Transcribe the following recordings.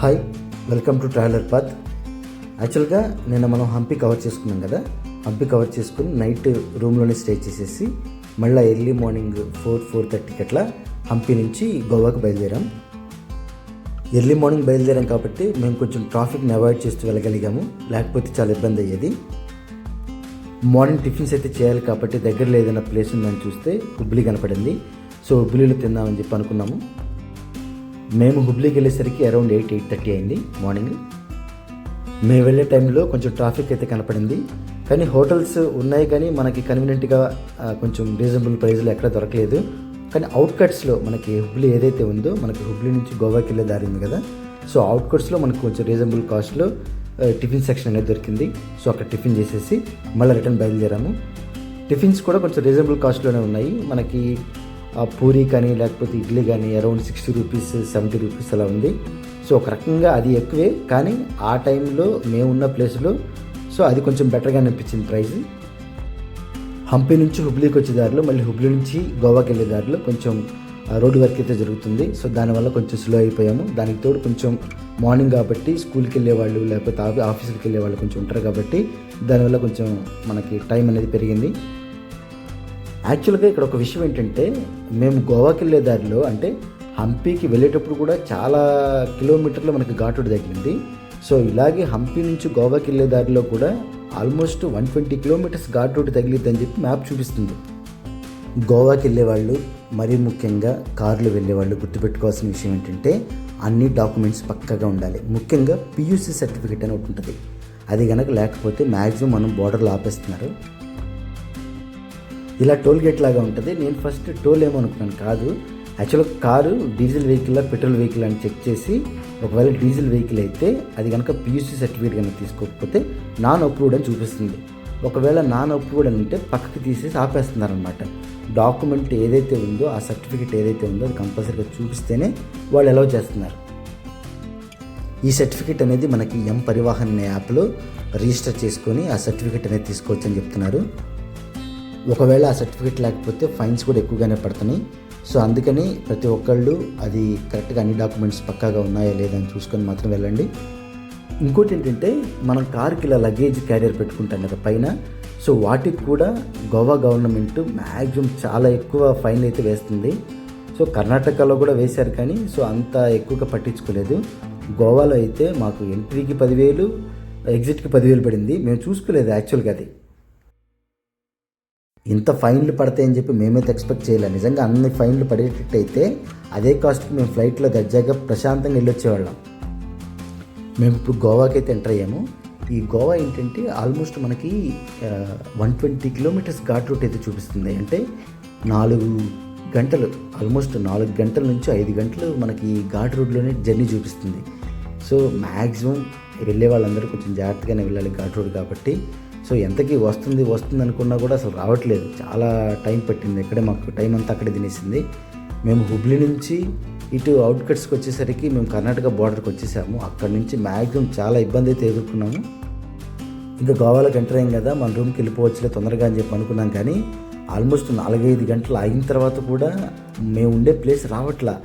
Hi, welcome to traveller path. యాక్చువల్గా నిన్న మనం హంపి కవర్ చేసుకున్నాం కదా. హంపి కవర్ చేసుకుని నైట్ రూమ్లోనే స్టే చేసేసి మళ్ళీ ఎర్లీ మార్నింగ్ 4:30కి అట్లా హంపి నుంచి గోవాకి బయలుదేరాం. ఎర్లీ మార్నింగ్ బయలుదేరాం కాబట్టి మేము కొంచెం ట్రాఫిక్ని అవాయిడ్ చేస్తూ వెళ్ళగలిగాము, లేకపోతే చాలా ఇబ్బంది అయ్యేది. మార్నింగ్ టిఫిన్స్ అయితే చేయాలి కాబట్టి దగ్గరలో ఏదైనా ప్లేస్ ఉందని చూస్తే హుబ్లీ కనపడింది. సో హుబ్లీలో తిందామని చెప్పి అనుకున్నాము. మేము హుబ్లీకి వెళ్ళేసరికి అరౌండ్ 8:30 అయింది మార్నింగ్. మేము వెళ్ళే టైంలో కొంచెం ట్రాఫిక్ అయితే కనపడింది, కానీ హోటల్స్ ఉన్నాయి, కానీ మనకి కన్వీనియంట్గా కొంచెం రీజనబుల్ ప్రైస్లో ఎక్కడ దొరకలేదు. కానీ అవుట్కట్స్లో మనకి హుబ్లీ ఏదైతే ఉందో, మనకి హుబ్లీ నుంచి గోవాకి వెళ్ళే దారి ఉంది కదా, సో అవుట్కట్స్లో మనకు కొంచెం రీజనబుల్ కాస్ట్లో టిఫిన్ సెక్షన్ అనేది దొరికింది. సో అక్కడ టిఫిన్ చేసేసి మళ్ళీ రిటర్న్ బయలుదేరాము. టిఫిన్స్ కూడా కొంచెం రీజనబుల్ కాస్ట్లోనే ఉన్నాయి. మనకి పూరీ కానీ లేకపోతే ఇడ్లీ కానీ అరౌండ్ 60 రూపీస్ 70 రూపీస్ అలా ఉంది. సో ఒక రకంగా అది ఎక్కువే, కానీ ఆ టైంలో మేమున్న ప్లేస్లో సో అది కొంచెం బెటర్గా అనిపించింది ప్రైస్. హంపి నుంచి హుబ్లీకి వచ్చే దారిలో, మళ్ళీ హుబ్లీ నుంచి గోవాకి వెళ్ళే దారిలో కొంచెం రోడ్డు వర్క్ అయితే జరుగుతుంది. సో దానివల్ల కొంచెం స్లో అయిపోయాము. దానికి తోడు కొంచెం మార్నింగ్ కాబట్టి స్కూల్కి వెళ్ళే వాళ్ళు లేకపోతే ఆఫీసులకి వెళ్ళే వాళ్ళు కొంచెం ఉంటారు కాబట్టి దానివల్ల కొంచెం మనకి టైం అనేది పెరిగింది. యాక్చువల్గా ఇక్కడ ఒక విషయం ఏంటంటే, మేము గోవాకి వెళ్ళే దారిలో అంటే హంపీకి వెళ్ళేటప్పుడు కూడా చాలా కిలోమీటర్లు మనకి ఘాట్ రోడ్ తగిలింది. సో ఇలాగే హంపి నుంచి గోవాకి వెళ్ళే దారిలో కూడా ఆల్మోస్ట్ 120 కిలోమీటర్స్ ఘాట్ రోడ్ తగిలిద్దని చెప్పి మ్యాప్ చూపిస్తుంది. గోవాకి వెళ్ళేవాళ్ళు, మరీ ముఖ్యంగా కారులో వెళ్ళేవాళ్ళు గుర్తుపెట్టుకోవాల్సిన విషయం ఏంటంటే, అన్ని డాక్యుమెంట్స్ పక్కాగా ఉండాలి. ముఖ్యంగా PUC సర్టిఫికేట్ అని ఒకటి ఉంటుంది. అది కనుక లేకపోతే మ్యాక్సిమం మనం బోర్డర్లో ఆపేస్తున్నారు. ఇలా టోల్ గేట్ లాగా ఉంటుంది. నేను ఫస్ట్ టోల్ ఏమనుకున్నాను, కాదు, యాక్చువల్గా car diesel vehicle petrol vehicle అని చెక్ చేసి, ఒకవేళ డీజిల్ వెహికల్ అయితే అది కనుక PUC సర్టిఫికేట్ కనుక తీసుకోకపోతే నాన్ అప్రూవ్డ్ అని చూపిస్తుంది. ఒకవేళ నాన్ అప్రూవ్డ్ అని ఉంటే పక్కకి తీసేసి ఆపేస్తున్నారనమాట. డాక్యుమెంట్ ఏదైతే ఉందో, ఆ సర్టిఫికేట్ ఏదైతే ఉందో అది కంపల్సరీగా చూపిస్తేనే వాళ్ళు అలౌ చేస్తున్నారు. ఈ సర్టిఫికేట్ అనేది మనకి M-పరివాహన్ అనే యాప్లో రిజిస్టర్ చేసుకొని ఆ సర్టిఫికేట్ అనేది తీసుకోవచ్చు అని చెప్తున్నారు. ఒకవేళ ఆ సర్టిఫికేట్ లేకపోతే ఫైన్స్ కూడా ఎక్కువగానే పడుతున్నాయి. సో అందుకని ప్రతి ఒక్కళ్ళు అది కరెక్ట్గా అన్ని డాక్యుమెంట్స్ పక్కాగా ఉన్నాయా లేదా అని చూసుకొని మాత్రం వెళ్ళండి. ఇంకోటి ఏంటంటే, మనం కార్కి ఇలా లగేజ్ క్యారియర్ పెట్టుకుంటాం కదా పైన, సో వాటికి కూడా గోవా గవర్నమెంట్ మ్యాక్సిమం చాలా ఎక్కువ ఫైన్లు అయితే వేస్తుంది. సో కర్ణాటకలో కూడా వేశారు, కానీ సో అంత ఎక్కువగా పట్టించుకోలేదు. గోవాలో అయితే మాకు ఎంట్రీకి 10,000, ఎగ్జిట్కి 10,000 పడింది. మేము చూసుకోలేదు యాక్చువల్గా. అది ఇంత ఫైన్లు పడతాయని చెప్పి మేమైతే ఎక్స్పెక్ట్ చేయలేదు. నిజంగా అన్ని ఫైన్లు పడేటట్టు అయితే అదే కాస్ట్కి మేము ఫ్లైట్లో దర్జాగా ప్రశాంతంగా వెళ్ళొచ్చేవాళ్ళం. మేము ఇప్పుడు గోవాకి అయితే ఎంటర్ అయ్యాము. ఈ గోవా ఏంటంటే ఆల్మోస్ట్ మనకి 120 కిలోమీటర్స్ ఘాట్ రూట్ అయితే చూపిస్తుంది. అంటే 4 గంటలు, ఆల్మోస్ట్ 4 గంటల నుంచి 5 గంటలు మనకి ఘాట్ రోడ్లోనే జర్నీ చూపిస్తుంది. సో మ్యాక్సిమం వెళ్ళే వాళ్ళందరూ కొంచెం జాగ్రత్తగానే వెళ్ళాలి ఘాట్ రోడ్ కాబట్టి. సో ఎంతకీ వస్తుంది అనుకున్నా కూడా అసలు రావట్లేదు. చాలా టైం పట్టింది. ఇక్కడే మాకు టైం అంతా అక్కడే తినేసింది. మేము హుబ్లీ నుంచి ఇటు అవుట్కట్స్కి వచ్చేసరికి మేము కర్ణాటక బార్డర్కి వచ్చేసాము. అక్కడి నుంచి మ్యాక్సిమం చాలా ఇబ్బంది అయితే ఎదుర్కొన్నాము. ఇంకా గోవాలోకి ఎంటర్ అయ్యాం కదా, మన రూమ్కి వెళ్ళిపోవచ్చులే తొందరగా అని చెప్పి అనుకున్నాం. కానీ ఆల్మోస్ట్ 4-5 గంటలు అయిన తర్వాత కూడా మేము ఉండే ప్లేస్ రావట్లా.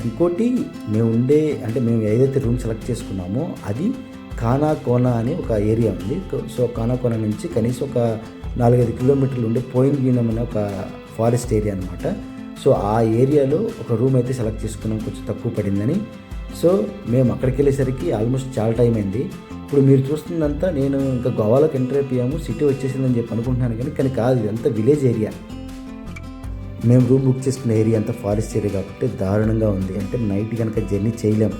ఇంకోటి, మేము ఏదైతే రూమ్ సెలెక్ట్ చేసుకున్నామో అది కానాకోనా అని ఒక ఏరియా ఉంది. సో కానాకోనా నుంచి కనీసం ఒక 4-5 కిలోమీటర్లు ఉండే పోయిన్గినం అనే ఒక ఫారెస్ట్ ఏరియా అనమాట. సో ఆ ఏరియాలో ఒక రూమ్ అయితే సెలెక్ట్ చేసుకున్నాం, కొంచెం తక్కువ పడిందని. సో మేము అక్కడికి వెళ్ళేసరికి ఆల్మోస్ట్ చాలా టైం అయింది. ఇప్పుడు మీరు చూస్తుందంతా నేను ఇంకా గోవాలోకి ఎంటర్ అయిపోయాము, సిటీ వచ్చేసిందని చెప్పి అనుకుంటున్నాను, కానీ కాదు, ఇదంతా విలేజ్ ఏరియా. మేము రూమ్ బుక్ చేసుకున్న ఏరియా అంతా ఫారెస్ట్ ఏరియా కాబట్టి దారుణంగా ఉంది. అంటే నైట్ కనుక జర్నీ చేయలేం.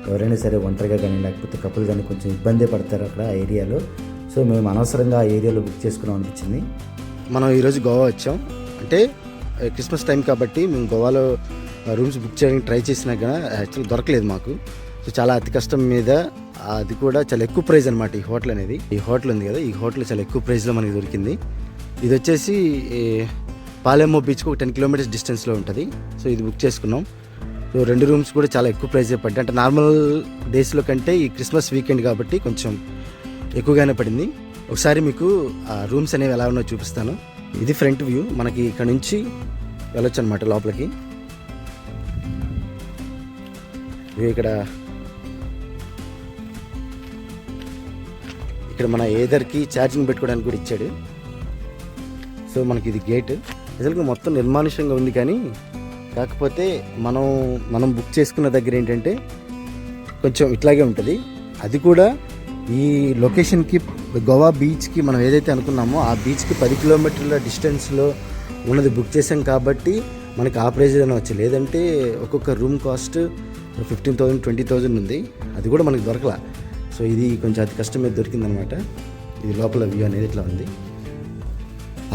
ఎవరైనా సరే ఒంటరిగా కానీ లేకపోతే కపుల్ కానీ కొంచెం ఇబ్బంది పడతారు అక్కడ ఆ ఏరియాలో. సో మేము అనవసరంగా ఆ ఏరియాలో బుక్ చేసుకున్నాం అనిపించింది. మనం ఈరోజు గోవా వచ్చాం. అంటే క్రిస్మస్ టైం కాబట్టి మేము గోవాలో రూమ్స్ బుక్ చేయడానికి ట్రై చేసినా కానీ యాక్చువల్లీ దొరకలేదు మాకు. సో చాలా అతి కష్టం మీద, అది కూడా చాలా ఎక్కువ ప్రైస్ అనమాట. ఈ హోటల్ అనేది, ఈ హోటల్ ఉంది కదా, ఈ హోటల్ చాలా ఎక్కువ ప్రైస్లో మనకి దొరికింది. ఇది వచ్చేసి పాలెమ్మో బీచ్కి ఒక 10 కిలోమీటర్స్ డిస్టెన్స్లో ఉంటుంది. సో ఇది బుక్ చేసుకున్నాం. సో 2 రూమ్స్ కూడా చాలా ఎక్కువ ప్రైజే పడ్డాయి. అంటే నార్మల్ డేస్లో కంటే ఈ క్రిస్మస్ వీకెండ్ కాబట్టి కొంచెం ఎక్కువగానే పడింది. ఒకసారి మీకు ఆ రూమ్స్ అనేవి ఎలా ఉన్నాయో చూపిస్తాను. ఇది ఫ్రంట్ వ్యూ. మనకి ఇక్కడ నుంచి వెళ్ళొచ్చు అనమాట లోపలికి. ఇక్కడ ఇక్కడ మన ఏదర్కి ఛార్జింగ్ పెట్టుకోవడానికి కూడా ఇచ్చాడు. సో మనకి ఇది గేట్. అసలు మొత్తం నిర్మానుష్యంగా ఉంది, కానీ కాకపోతే మనం బుక్ చేసుకున్న దగ్గర ఏంటంటే కొంచెం ఇట్లాగే ఉంటుంది. అది కూడా ఈ లొకేషన్కి గోవా బీచ్కి మనం ఏదైతే అనుకున్నామో ఆ బీచ్కి 10 కిలోమీటర్ల డిస్టెన్స్లో ఉన్నది బుక్ చేసాం కాబట్టి మనకి ఆ ప్రైజ్లోనే వచ్చి, లేదంటే ఒక్కొక్క రూమ్ కాస్ట్ 15,000 20,000 ఉంది. అది కూడా మనకి దొరకలా. సో ఇది కొంచెం అతి కష్టం మీద దొరికిందనమాట. ఇది లోపల వ్యూ అనేది ఇట్లా ఉంది.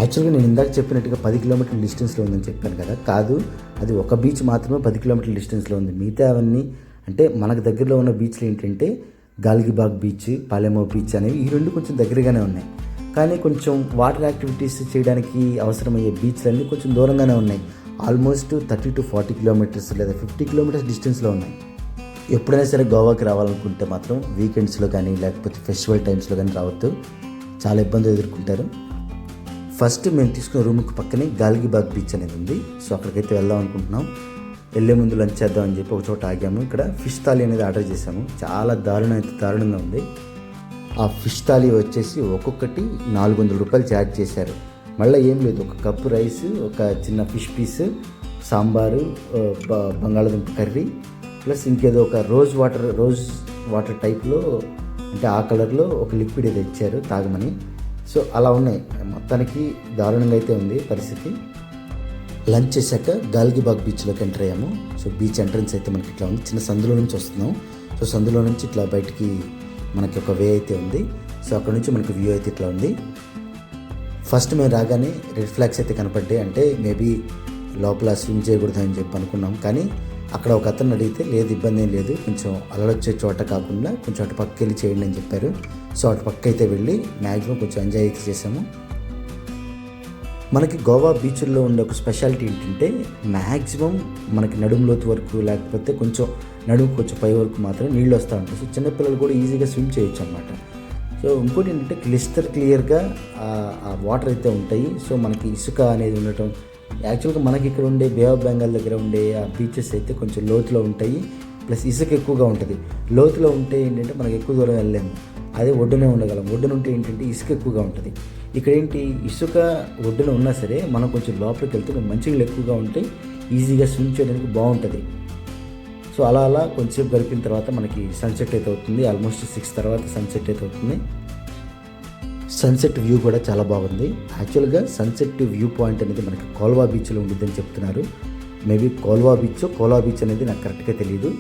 యాక్చువల్గా నేను ఇందాక చెప్పినట్టుగా 10 కిలోమీటర్ల డిస్టెన్స్లో ఉందని చెప్పాను కదా, కాదు, అది ఒక బీచ్ మాత్రమే 10 కిలోమీటర్ల డిస్టెన్స్లో ఉంది. మిగతా అవన్నీ అంటే మనకు దగ్గరలో ఉన్న బీచ్లు ఏంటంటే గాల్గిబాగ్ బీచ్, పాలెమో బీచ్ అనేవి ఈ రెండు కొంచెం దగ్గరగానే ఉన్నాయి. కానీ కొంచెం వాటర్ యాక్టివిటీస్ చేయడానికి అవసరమయ్యే బీచ్లన్నీ కొంచెం దూరంగానే ఉన్నాయి. ఆల్మోస్ట్ 30 to 40 కిలోమీటర్స్ లేదా 50 కిలోమీటర్స్ డిస్టెన్స్లో ఉన్నాయి. ఎప్పుడైనా సరే గోవాకి రావాలనుకుంటే మాత్రం వీకెండ్స్లో కానీ లేకపోతే ఫెస్టివల్ టైమ్స్లో కానీ రావద్దు, చాలా ఇబ్బందులు ఎదుర్కొంటారు. ఫస్ట్ మేము తీసుకున్న రూమ్కి పక్కనే గాల్గిబాగ్ బీచ్ అనేది ఉంది. సో అక్కడికైతే వెళ్దాం అనుకుంటున్నాం. వెళ్ళే ముందు లంచ్ చేద్దాం అని చెప్పి ఒక చోట ఆగాము. ఇక్కడ ఫిష్ థాలీ అనేది ఆర్డర్ చేసాము. చాలా దారుణంగా ఉంది. ఆ ఫిష్ థాలీ వచ్చేసి ఒక్కొక్కటి 400 రూపాయలు ఛార్జ్ చేశారు. మళ్ళీ ఏం లేదు, ఒక కప్పు రైస్, ఒక చిన్న ఫిష్ పీస్, సాంబారు, బంగాళదుంప కర్రీ, ప్లస్ ఇంకేదో ఒక రోజ్ వాటర్ టైప్లో అంటే ఆ కలర్లో ఒక లిక్విడ్ ఏదో ఇచ్చారు తాగమని. సో అలా ఉన్నాయి. మొత్తానికి దారుణంగా అయితే ఉంది పరిస్థితి. లంచ్ చేశాక గాల్గిబాగ్ బీచ్లోకి ఎంటర్ అయ్యాము. సో బీచ్ ఎంట్రన్స్ అయితే మనకి ఇట్లా ఉంది. చిన్న సందులో నుంచి వస్తున్నాం. సో సందులో నుంచి ఇట్లా బయటికి మనకి ఒక వే అయితే ఉంది. సో అక్కడ నుంచి మనకి వ్యూ అయితే ఇట్లా ఉంది. ఫస్ట్ మేము రాగానే రెడ్ ఫ్లాగ్స్ అయితే కనపడ్డాయి. అంటే మేబీ లోపల స్విమ్ చేయకూడదు అని చెప్పి అనుకున్నాం. కానీ అక్కడ ఒక అతను అడిగితే లేదు, ఇబ్బంది ఏం లేదు, కొంచెం అలలొచ్చే చోట కాకుండా కొంచెం అటు పక్క వెళ్ళి చేయండి అని చెప్పారు. సో అటు పక్క అయితే వెళ్ళి మ్యాక్సిమం కొంచెం ఎంజాయ్ అయితే చేసాము. మనకి గోవా బీచ్ల్లో ఉండే ఒక స్పెషాలిటీ ఏంటంటే మ్యాక్సిమం మనకి నడుము లోతు వరకు లేకపోతే కొంచెం నడుము కొంచెం పై వరకు మాత్రమే నీళ్ళు వస్తూ ఉంటాయి. సో చిన్నపిల్లలు కూడా ఈజీగా స్విమ్ చేయొచ్చు అన్నమాట. సో ఇంకోటి ఏంటంటే క్లియర్గా ఆ వాటర్ అయితే ఉంటాయి. సో మనకి ఇసుక అనేది ఉండటం, యాక్చువల్గా మనకి ఇక్కడ ఉండే బే ఆఫ్ బెంగాల్ దగ్గర ఉండే ఆ బీచెస్ అయితే కొంచెం లోతులో ఉంటాయి, ప్లస్ ఇసుక ఎక్కువగా ఉంటుంది. లోతులో ఉంటే ఏంటంటే మనకి ఎక్కువ దూరం వెళ్ళలేము, అదే ఒడ్డునే ఉండగలం. ఒడ్డున ఉంటే ఏంటంటే ఇసుక ఎక్కువగా ఉంటుంది. ఇక్కడ ఏంటి, ఇసుక ఒడ్డున ఉన్నా సరే మనం కొంచెం లోపలికి వెళ్తే మంచిగా ఎక్కువగా ఉంటే ఈజీగా స్విమ్ చేయడానికి బాగుంటుంది. సో అలా కొంచెంసేపు గడిపిన తర్వాత మనకి సన్సెట్ అయితే అవుతుంది. ఆల్మోస్ట్ 6 తర్వాత సన్సెట్ అయితే అవుతుంది. సన్సెట్ వ్యూ కూడా చాలా బాగుంది. యాక్చువల్గా సన్సెట్ వ్యూ పాయింట్ అనేది మనకి కోల్వా బీచ్లో ఉండిద్దని చెప్తున్నారు. మేబీ కోల్వా బీచ్ అనేది నాకు కరెక్ట్గా తెలియదు.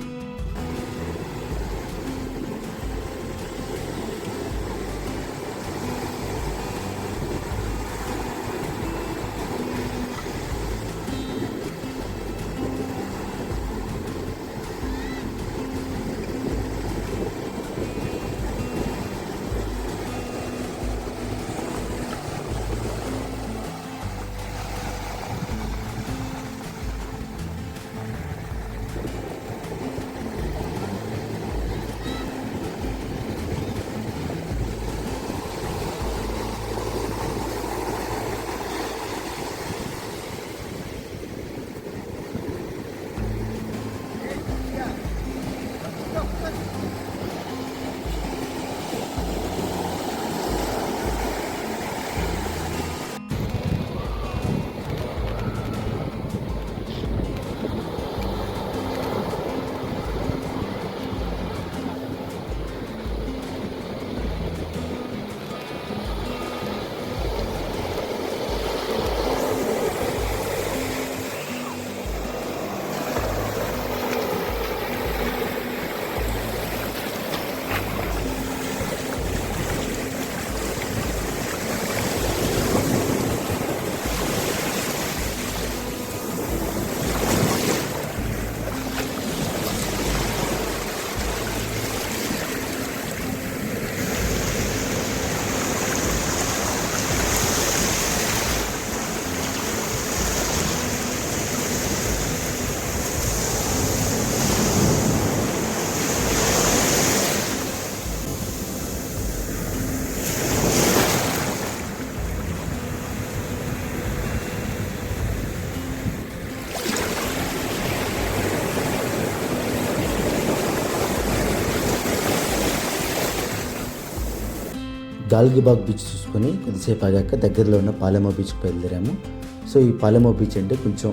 గాల్గిబాగ్ బీచ్ చూసుకొని కొద్దిసేపు ఆగాక దగ్గరలో ఉన్న పాలెమో బీచ్కి బయలుదేరాము. సో ఈ పాలెమో బీచ్ అంటే కొంచెం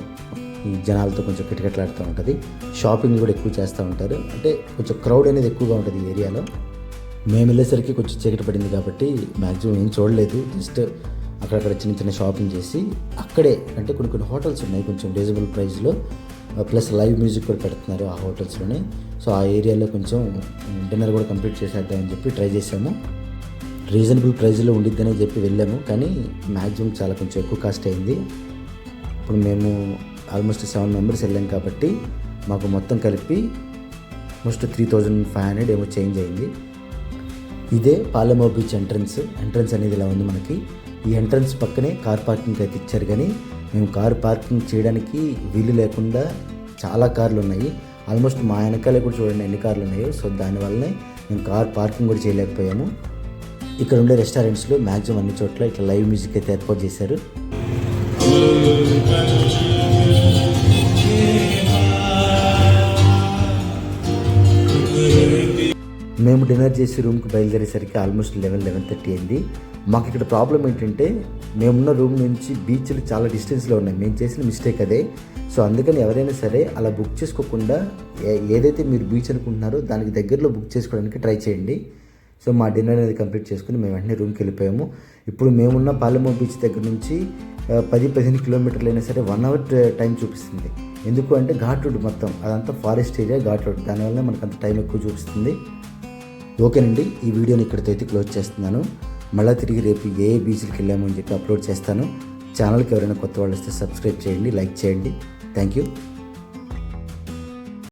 ఈ జనాలతో కొంచెం కిటకిటలాడుతూ ఉంటుంది. షాపింగ్ కూడా ఎక్కువ చేస్తూ ఉంటారు. అంటే కొంచెం క్రౌడ్ అనేది ఎక్కువగా ఉంటుంది ఈ ఏరియాలో. మేము వెళ్ళేసరికి కొంచెం చీకటి పడింది కాబట్టి మ్యాక్సిమం ఏం చూడలేదు. జస్ట్ అక్కడక్కడ చిన్న చిన్న షాపింగ్ చేసి అక్కడే అంటే కొన్ని హోటల్స్ ఉన్నాయి కొంచెం రీజనబుల్ ప్రైస్లో, ప్లస్ లైవ్ మ్యూజిక్ కూడా పెడుతున్నారు ఆ హోటల్స్లోనే. సో ఆ ఏరియాలో కొంచెం డిన్నర్ కూడా కంప్లీట్ చేసేద్దామని చెప్పి ట్రై చేసాము. రీజనబుల్ ప్రైస్లో ఉండిద్దనే చెప్పి వెళ్ళాము, కానీ మ్యాక్సిమం చాలా కొంచెం ఎక్కువ కాస్ట్ అయింది. ఇప్పుడు మేము ఆల్మోస్ట్ 7 మెంబర్స్ వెళ్ళాం కాబట్టి మాకు మొత్తం కలిపి ఆల్మోస్ట్ 3500 ఏమో చేంజ్ అయింది. ఇదే పాలెమో బీచ్ ఎంట్రన్స్ అనేది ఇలా ఉంది మనకి. ఈ ఎంట్రన్స్ పక్కనే కార్ పార్కింగ్ అయితే ఇచ్చారు, కానీ మేము కార్ పార్కింగ్ చేయడానికి వీలు లేకుండా చాలా కార్లు ఉన్నాయి. ఆల్మోస్ట్ మా వెనకాలే కూడా చూడండి ఎన్ని కార్లు ఉన్నాయో. సో దానివల్లనే మేము కార్ పార్కింగ్ కూడా చేయలేకపోయాము. ఇక్కడ ఉండే రెస్టారెంట్స్లో మ్యాక్సిమం అన్ని చోట్ల ఇట్లా లైవ్ మ్యూజిక్ అయితే ఏర్పాటు చేశారు. మేము డిన్నర్ చేసి రూమ్కి బయలుదేరేసరికి ఆల్మోస్ట్ 11:30 అయింది. మాకు ఇక్కడ ప్రాబ్లం ఏంటంటే మేమున్న రూమ్ నుంచి బీచ్లు చాలా డిస్టెన్స్లో ఉన్నాయి. మేము చేసిన మిస్టేక్ అదే. సో అందుకని ఎవరైనా సరే అలా బుక్ చేసుకోకుండా ఏదైతే మీరు బీచ్ అనుకుంటున్నారో దానికి దగ్గరలో బుక్ చేసుకోవడానికి ట్రై చేయండి. సో మా డిన్నర్ అనేది కంప్లీట్ చేసుకుని మేము వెంటనే రూమ్కి వెళ్ళిపోయాము. ఇప్పుడు మేమున్న పాలెమో బీచ్ దగ్గర నుంచి 10-15 కిలోమీటర్లు అయినా సరే 1 అవర్ టైం చూపిస్తుంది. ఎందుకు అంటే ఘాట్ రోడ్ మొత్తం అదంతా ఫారెస్ట్ ఏరియా, ఘాట్ రోడ్, దానివల్ల మనకు అంత టైం ఎక్కువ చూపిస్తుంది. ఓకేనండి, ఈ వీడియోని ఇక్కడితో అయితే క్లోజ్ చేస్తున్నాను. మళ్ళీ తిరిగి రేపు ఏ బీచ్కి వెళ్ళామో అని చెప్పి అప్లోడ్ చేస్తాను. ఛానల్కి ఎవరైనా కొత్త వాళ్ళు వస్తే సబ్స్క్రైబ్ చేయండి, లైక్ చేయండి. Thank you.